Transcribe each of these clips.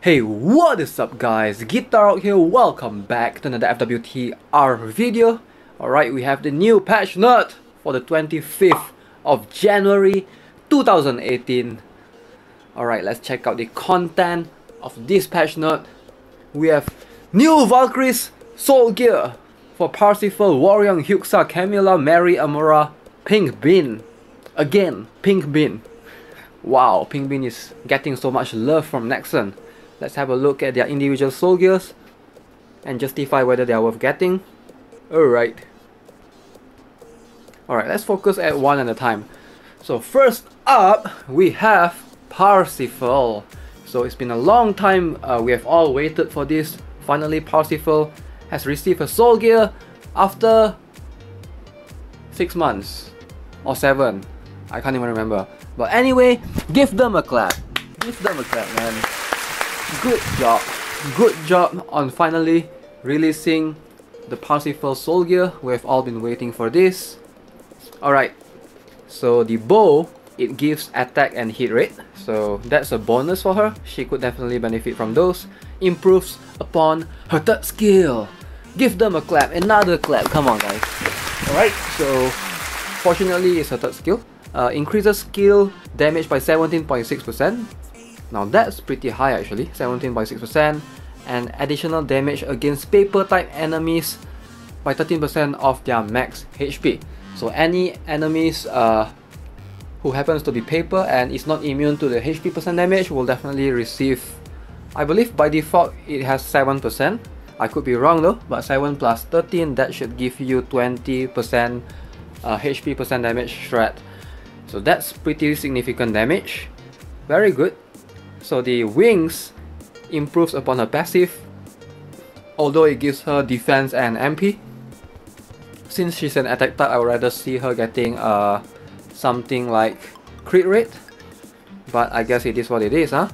Hey, what is up guys? GuitarRock here, welcome back to another FWTR video. Alright, we have the new patch note for the 25th of January 2018. Alright, let's check out the content of this patch note. We have new Valkyrie Soul Gears for Parsifal, Woryeong, Heuksa, Camilla, Mary, Amora, Pink Bean. Again, Pink Bean. Wow, Pink Bean is getting so much love from Nexon. Let's have a look at their individual Soul Gears and justify whether they are worth getting. Alright, let's focus at one at a time. So first up, we have Parsifal. So it's been a long time, we have all waited for this. Finally, Parsifal has received a Soul Gear after 6 months or 7. I can't even remember. But anyway, give them a clap. Give them a clap, man. Good job on finally releasing the Parsifal Soul Gear. We've all been waiting for this. Alright, so the bow, it gives attack and hit rate, so that's a bonus for her. She could definitely benefit from those. Improves upon her third skill. Give them a clap, another clap, come on guys. Alright, so fortunately it's her third skill. Increases skill damage by 17.6%. Now that's pretty high actually, 17.6%, and additional damage against paper type enemies by 13% of their max HP. So any enemies who happens to be paper and is not immune to the HP percent damage will definitely receive, I believe by default it has 7%. I could be wrong though, but 7 plus 13, that should give you 20% HP percent damage shred. So that's pretty significant damage. Very good. So the wings improves upon her passive, although it gives her defense and MP. Since she's an attack type, I would rather see her getting something like crit rate, but I guess it is what it is, huh?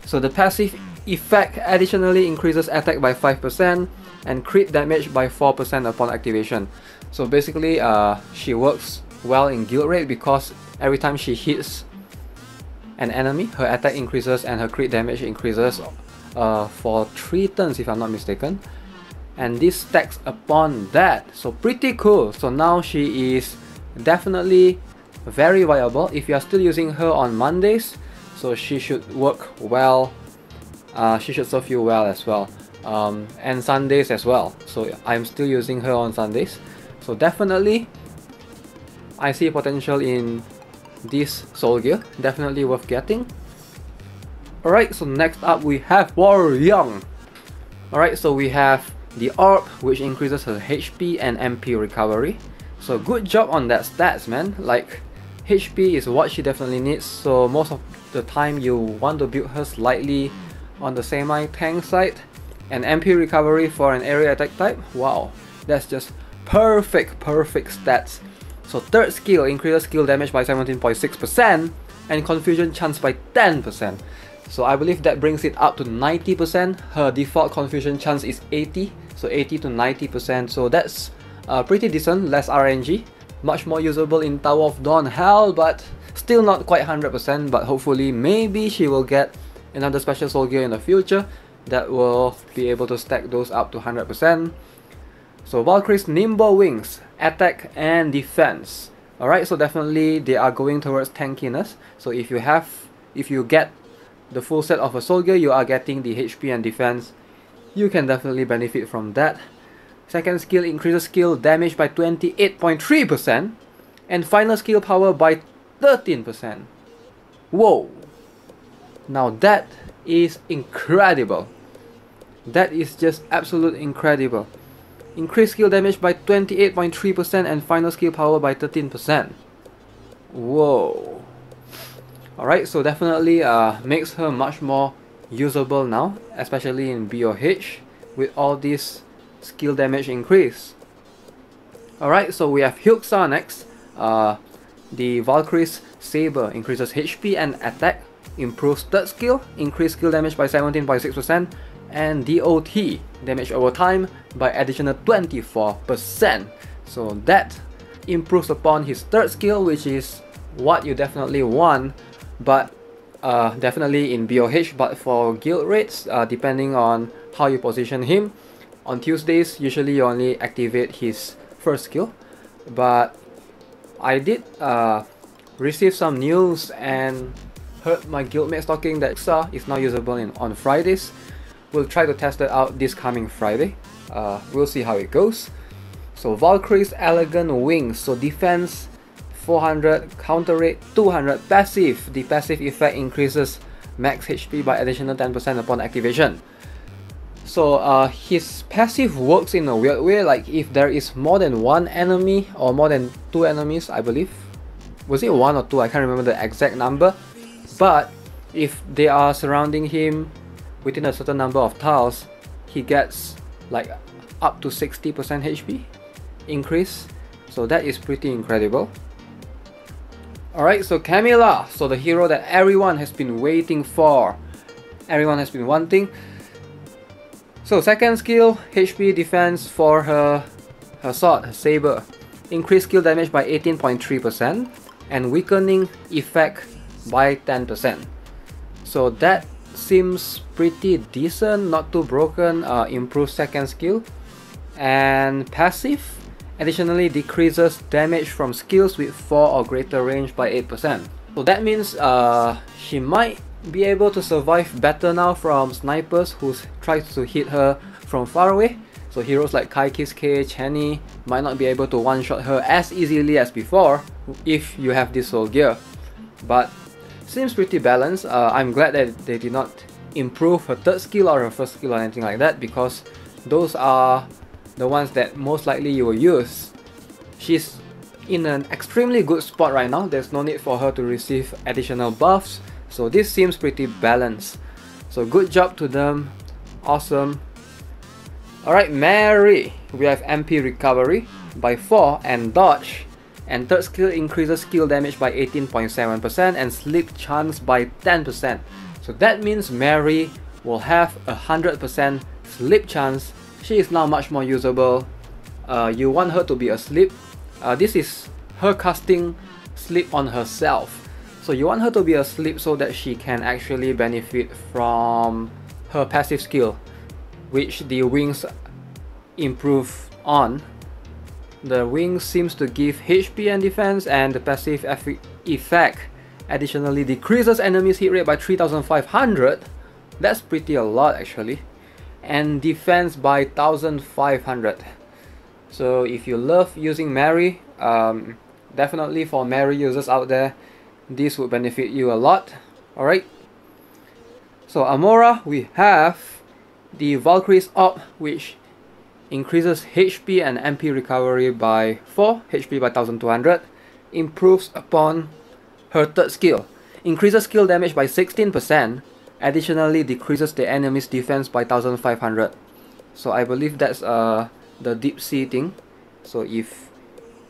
So the passive effect additionally increases attack by 5% and crit damage by 4% upon activation. So basically she works well in guild raid because every time she hits an enemy, her attack increases and her crit damage increases for 3 turns if I'm not mistaken, and this stacks upon that, so pretty cool. So now she is definitely very viable if you are still using her on Mondays, so she should work well. She should serve you well as well, and Sundays as well. So I'm still using her on Sundays, so definitely I see potential in this Soul Gear, definitely worth getting. Alright, so next up we have Woryeong. Alright, so we have the orb, which increases her HP and MP recovery. So good job on that stats, man. Like, HP is what she definitely needs, so most of the time you want to build her slightly on the semi-tank side. And MP recovery for an area attack type, wow, that's just perfect stats. So third skill increases skill damage by 17.6% and confusion chance by 10%. So I believe that brings it up to 90%. Her default confusion chance is 80, so 80 to 90%. So that's pretty decent, less RNG, much more usable in Tower of Dawn Hell, but still not quite 100%. But hopefully, maybe she will get another special Soul Gear in the future that will be able to stack those up to 100%. So Valkyrie's nimble wings, attack and defense. Alright, so definitely they are going towards tankiness. So if you get the full set of a Soul Gear, you are getting the HP and defense. You can definitely benefit from that. Second skill increases skill damage by 28.3% and final skill power by 13%. Whoa! Now that is incredible. That is just absolute incredible. Increased skill damage by 28.3% and final skill power by 13%. Whoa. Alright, so definitely makes her much more usable now, especially in BOH with all this skill damage increase. Alright, so we have Heuksa next. The Valkyrie's Saber increases HP and attack, improves third skill, increased skill damage by 17.6%, and DOT, damage over time, by additional 24%. So that improves upon his third skill, which is what you definitely want. But definitely in BOH, but for guild rates, depending on how you position him, on Tuesdays usually you only activate his first skill. But I did receive some news and heard my guildmates talking that Heuksa is now usable on Fridays. We'll try to test it out this coming Friday. We'll see how it goes. So Valkyrie's Elegant Wings, so defense 400, counter rate 200, passive. The passive effect increases max HP by additional 10% upon activation. So his passive works in a weird way, like if there is more than one enemy or more than two enemies, I believe. Was it one or two? I can't remember the exact number. But if they are surrounding him within a certain number of tiles, he gets like up to 60% HP increase. So that is pretty incredible. Alright, so Camilla, so the hero that everyone has been waiting for. Everyone has been wanting. So second skill, HP defense for her sword, her saber. Increased skill damage by 18.3% and weakening effect by 10%. So that seems pretty decent, not too broken. Improved second skill. And passive additionally decreases damage from skills with 4 or greater range by 8%. So that means she might be able to survive better now from snipers who try to hit her from far away. So heroes like Kai Kiske, Chenny might not be able to one-shot her as easily as before if you have this soul gear. But seems pretty balanced. I'm glad that they did not improve her third skill or her first skill or anything like that, because those are the ones that most likely you will use. She's in an extremely good spot right now. There's no need for her to receive additional buffs. So this seems pretty balanced. So good job to them. Awesome. Alright, Mary. We have MP recovery by 4 and dodge. And third skill increases skill damage by 18.7% and sleep chance by 10%. So that means Mary will have 100% sleep chance. She is now much more usable. You want her to be asleep. This is her casting sleep on herself. So you want her to be asleep so that she can actually benefit from her passive skill, which the wings improve on. The wings seems to give HP and defense, and the passive effect additionally decreases enemies hit rate by 3500. That's pretty a lot actually. And defense by 1500. So if you love using Mary, definitely for Mary users out there, this would benefit you a lot. Alright. So Amora, we have the Valkyrie's Op, which increases HP and MP recovery by 4, HP by 1200, improves upon her third skill, increases skill damage by 16%, additionally decreases the enemy's defense by 1500. So I believe that's the deep sea thing. So if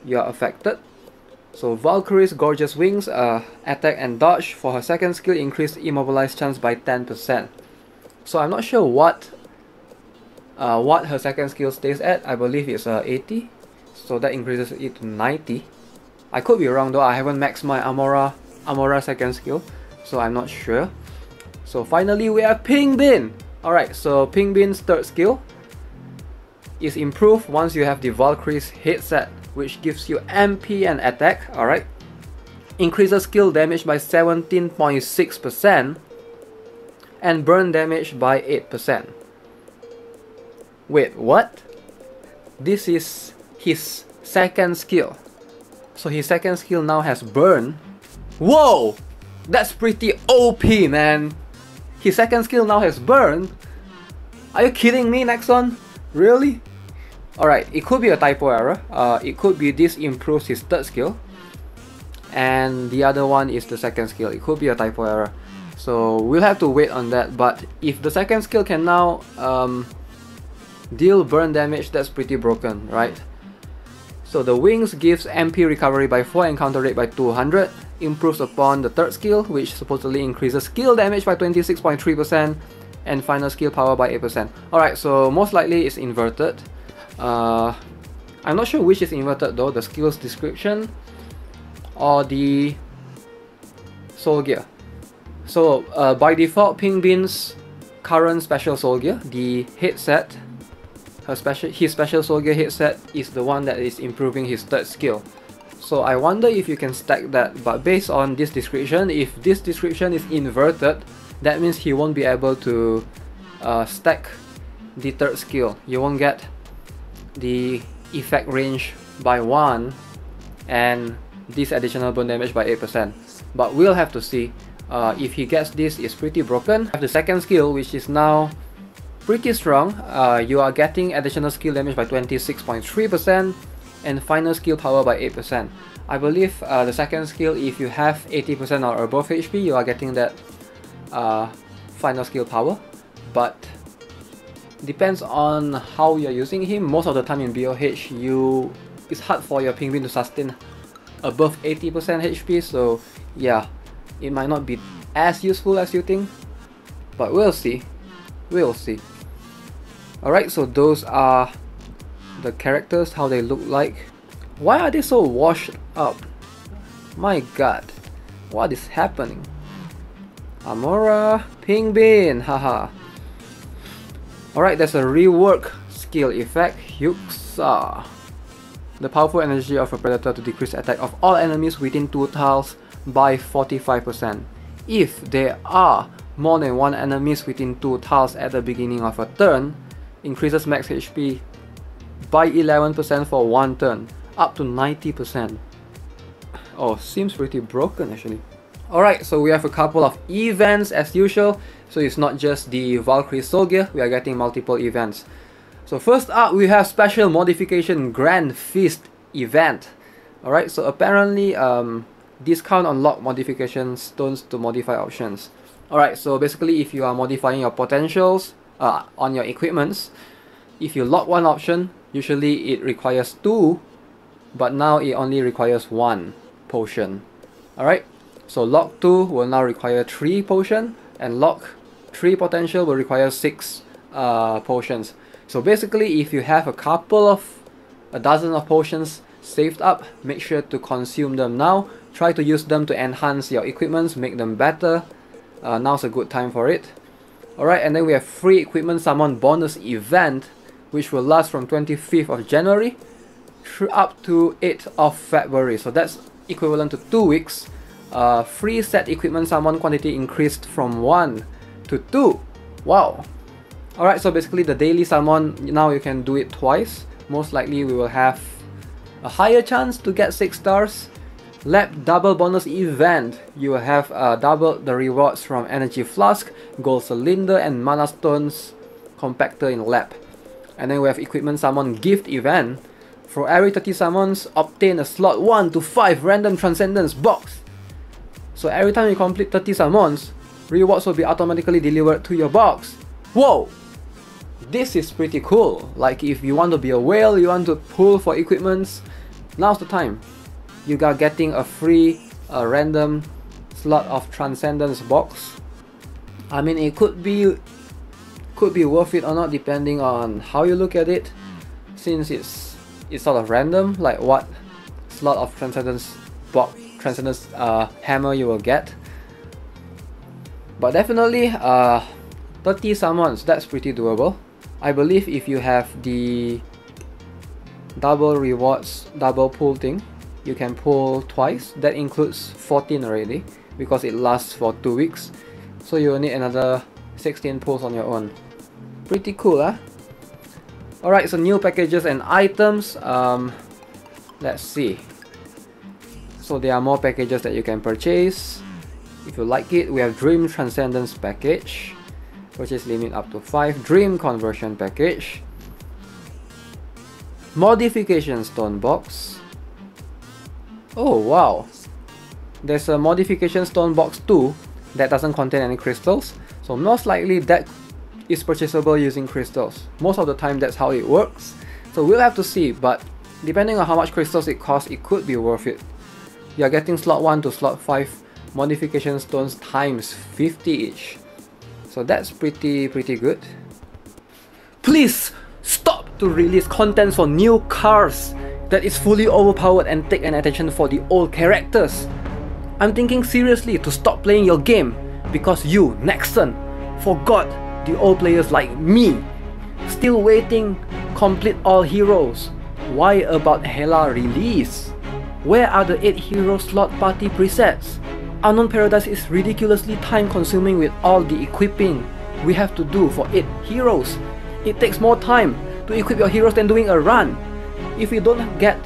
you are affected. So Valkyrie's Gorgeous Wings, attack and dodge for her second skill, increased immobilized chance by 10%. So I'm not sure what her second skill stays at. I believe it's 80. So that increases it to 90. I could be wrong though. I haven't maxed my Amora second skill, so I'm not sure. So finally we have Ping Bin. Alright, so Ping Bin's third skill is improved once you have the Valkyrie's headset, which gives you MP and attack. Alright, increases skill damage by 17.6% and burn damage by 8%. Wait, what? This is his second skill. So his second skill now has burn. Whoa! That's pretty OP, man. His second skill now has burn. Are you kidding me, Nexon? Really? Alright, it could be a typo error. It could be this improves his third skill, and the other one is the second skill. It could be a typo error. So we'll have to wait on that. But if the second skill can now deal burn damage, that's pretty broken, right? So the wings gives MP recovery by 4 and counter rate by 200, improves upon the third skill, which supposedly increases skill damage by 26.3% and final skill power by 8%. Alright, so most likely it's inverted. I'm not sure which is inverted though, the skills description or the soul gear. So by default, Pink Bean's current special soul gear, the headset, his special soul gear headset is the one that is improving his third skill. So I wonder if you can stack that, but based on this description, if this description is inverted, that means he won't be able to stack the third skill. You won't get the effect range by 1 and this additional burn damage by 8%. But we'll have to see. If he gets this, it's pretty broken. The second skill, which is now pretty strong, you are getting additional skill damage by 26.3% and final skill power by 8%. I believe the second skill, if you have 80% or above HP, you are getting that final skill power. But depends on how you're using him. Most of the time in BOH, it's hard for your Pink Bean to sustain above 80% HP, so yeah, it might not be as useful as you think, but we'll see. We'll see. Alright, so those are the characters, how they look like. Why are they so washed up? My god, what is happening? Amora, Pink Bean, haha. Alright, there's a rework skill effect, Heuksa. The powerful energy of a predator to decrease attack of all enemies within 2 tiles by 45%. If there are more than 1 enemies within 2 tiles at the beginning of a turn, increases max HP by 11% for 1 turn, up to 90%. Oh, seems pretty broken actually. Alright, so we have a couple of events as usual. So it's not just the Valkyrie Soul Gear, we are getting multiple events. So first up, we have Special Modification Grand Feast event. Alright, so apparently discount unlock modification stones to modify options. Alright, so basically if you are modifying your potentials on your equipments, if you lock one option, usually it requires 2, but now it only requires 1 potion. Alright, so lock 2 will now require 3 potion, and lock 3 potential will require 6 potions. So basically, if you have a dozen of potions saved up, make sure to consume them now. Try to use them to enhance your equipments, make them better. Now's a good time for it. Alright, and then we have free equipment summon bonus event, which will last from 25th of January up to 8th of February. So that's equivalent to 2 weeks. Free set equipment summon quantity increased from 1 to 2. Wow. Alright, so basically the daily summon, now you can do it twice. Most likely we will have a higher chance to get 6 stars. Lab double bonus event, you will have double the rewards from energy flask, gold cylinder and mana stones compactor in lab. And then we have equipment summon gift event. For every 30 summons, obtain a slot 1 to 5 random transcendence box. So every time you complete 30 summons, rewards will be automatically delivered to your box. Whoa! This is pretty cool. Like if you want to be a whale, you want to pull for equipments, now's the time. You are getting a free random slot of transcendence box. I mean, it could be worth it or not depending on how you look at it, since it's sort of random, like what slot of transcendence box, transcendence hammer you will get. But definitely 30 summons, that's pretty doable. I believe if you have the double rewards, double pull thing, you can pull twice. That includes 14 already, because it lasts for 2 weeks. So you will need another 16 pulls on your own. Pretty cool, huh? Alright, so new packages and items. Let's see. So there are more packages that you can purchase. If you like it, we have Dream Transcendence package. Purchase limit up to 5. Dream Conversion package. Modification Stone box. Oh wow. There's a Modification Stone box too that doesn't contain any crystals. So most likely that is purchasable using crystals. Most of the time that's how it works. So we'll have to see, but depending on how much crystals it costs, it could be worth it. You are getting slot 1 to slot 5 modification stones times 50 each. So that's pretty good. Please stop to release contents for new cars that is fully overpowered and take an attention for the old characters. I'm thinking seriously to stop playing your game because you, Nexon, forgot the old players like me. Still waiting, complete all heroes. Why about Hela release? Where are the 8 hero slot party presets? Unknown Paradise is ridiculously time consuming with all the equipping we have to do for 8 heroes. It takes more time to equip your heroes than doing a run. If we don't get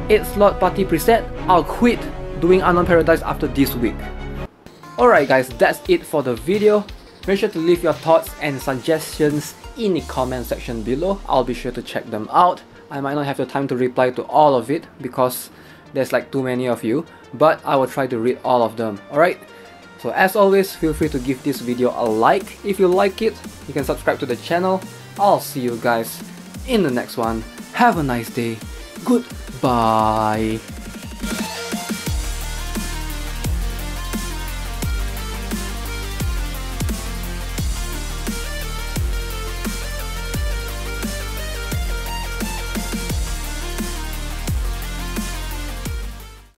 8 slot party preset, I'll quit doing Unknown Paradise after this week. Alright guys, that's it for the video. Make sure to leave your thoughts and suggestions in the comment section below. I'll be sure to check them out. I might not have the time to reply to all of it because there's like too many of you, but I will try to read all of them. Alright, so as always, feel free to give this video a like. If you like it, you can subscribe to the channel. I'll see you guys in the next one. Have a nice day. Goodbye.